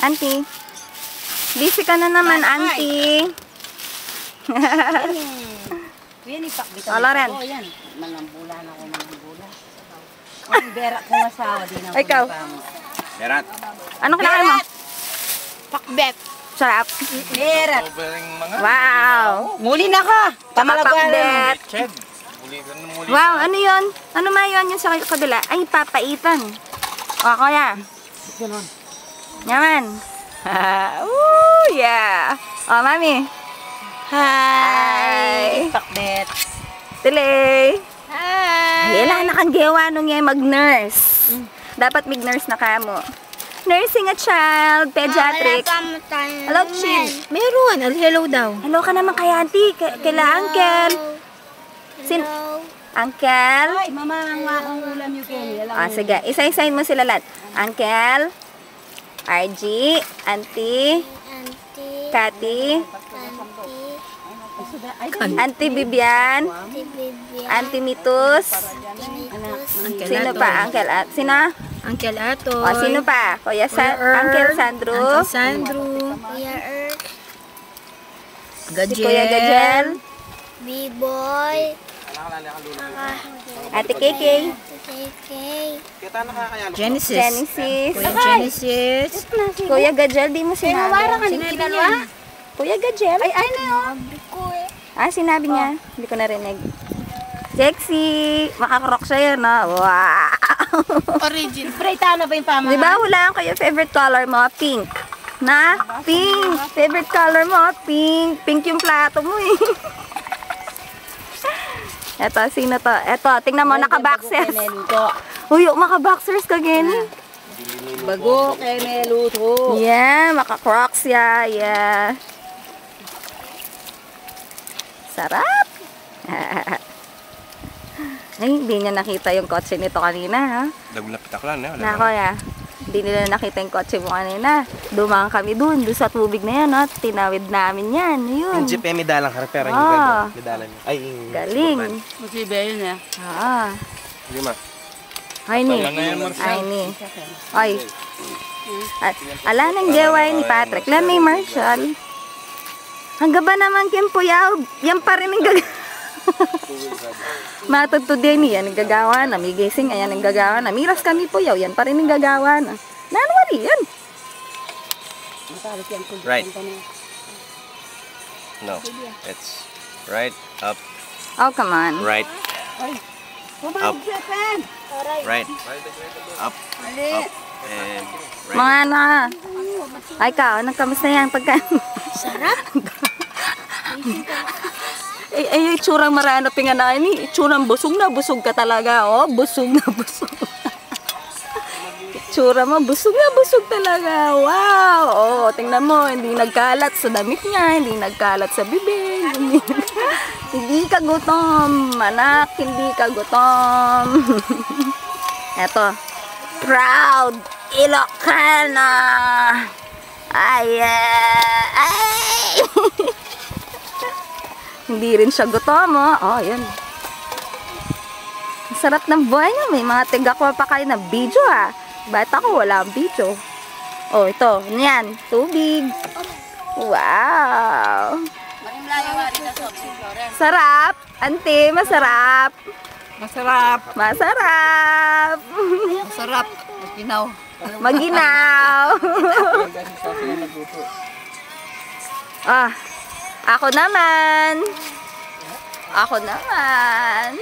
Auntie. Busy ka na naman, Auntie. Yan, ipakbita Wala rin. ko. Yan, manambulan ako manambula. Ang berat kong asawa din ako. Ikaw. Berat. Ano kinakain mo? Pakbet. Sarap. Berat. Wow. Muli na ka. Pakbet. Ched. Muli ka na muli. Wow, ano yun? Ano ma yun yung sa kabila? Ay, papaitan. O, kuya. Ganon. Yaman. Ooh, yeah. O, mami. Hi. Pakbet. Tilay. Hi. Ay, ilan na kang gawa nung yung mag-nurse. Dapat mag-nurse na ka mo. Nursing a child, pediatric. Hello, Chid. Meron. Hello daw. Hello ka naman kay auntie. Kaila uncle. Uncle? Ay, mama, ang ulam yung Kenny. Ah, sige. Isa-isahin mo sila lahat. Uncle, RG, Auntie, Cathy, Auntie Bibian, Auntie Mitus. Sino pa? Uncle At? Sino? Uncle Ato. O, sino pa? Kuya Uncle Sandro. Uncle Sandro. Si Kuya Gajel. B-boy. Ate KK. Genesis. Genesis. Kuya Genesis. Kuya Gajel, di mo sinabi. Sinabi niya. Kuya Gajel? Ay, na yun. Ah, sinabi niya. Hindi ko narinig. Jexy. Makakrok siya yun, no? Wow. Origin. Spraytana ba yung pama? Di ba, hulaan ko yung favorite color mo? Pink. Na? Pink. Favorite color mo? Pink. Pink yung plato mo eh. Eto, sino to? Eto, tingnan mo, naka-boxers. Uy, maka-boxers ka, Geni. Bago kay Meluto. Yeah, maka-crocs ya. Yeah. Sarap. Ay, hindi niya nakita yung kotse nito kanina, ha? Lagulapit ako lang, eh. Nako, ya. Hindi nila nakita yung kotse mo kanina. Dumaan kami doon sa tubig na yan, ha? Tinawid namin yan. Yun. Yung jeep, may dalang harap, pero yung medala niya. Ay, galing. Musiba yun eh. Ah. Lima. Ay, ni. Ay, ni. Ay. Ala nang gaway ni Patrick. Lamay Marshall. Hangga ba naman Kim Puyaw? Yan pa rin ang gagawa. Matagto din yan ang gagawa na. May gising, ayan ang gagawa na. Miras kami Puyaw, yan pa rin ang gagawa na. Nanwari yan. Right. No. It's right, up, Oh, come on. right, up, right, up, up, and right. Mga na. Ay, ka, nagkamusta yan pagka... Sarap. Ay, yung itsurang maranapin nga na ini. Itsurang busog na, busog ka talaga. Oh, busog na, busog. Itsura mo, busog na, busog talaga. Wow! Oh, tingnan mo, hindi nagkalat sa damit niya, hindi nagkalat sa bibig. Hindi ka gutom, anak, hindi ka gutom. Eto, proud Ilocana. Ay, ay. Hindi rin siya gutom, oh. Oh, yun. Ang sarap ng buhay niya. May mga tiga-kwa pa kayo na video, ah. Ba't ako wala ang video? Oh, ito. Yan. Tubig. Wow. Sarap. Auntie, masarap. Masarap. Masarap. Masarap. Maginaw. Maginaw. Ah. Ako naman. Ako naman.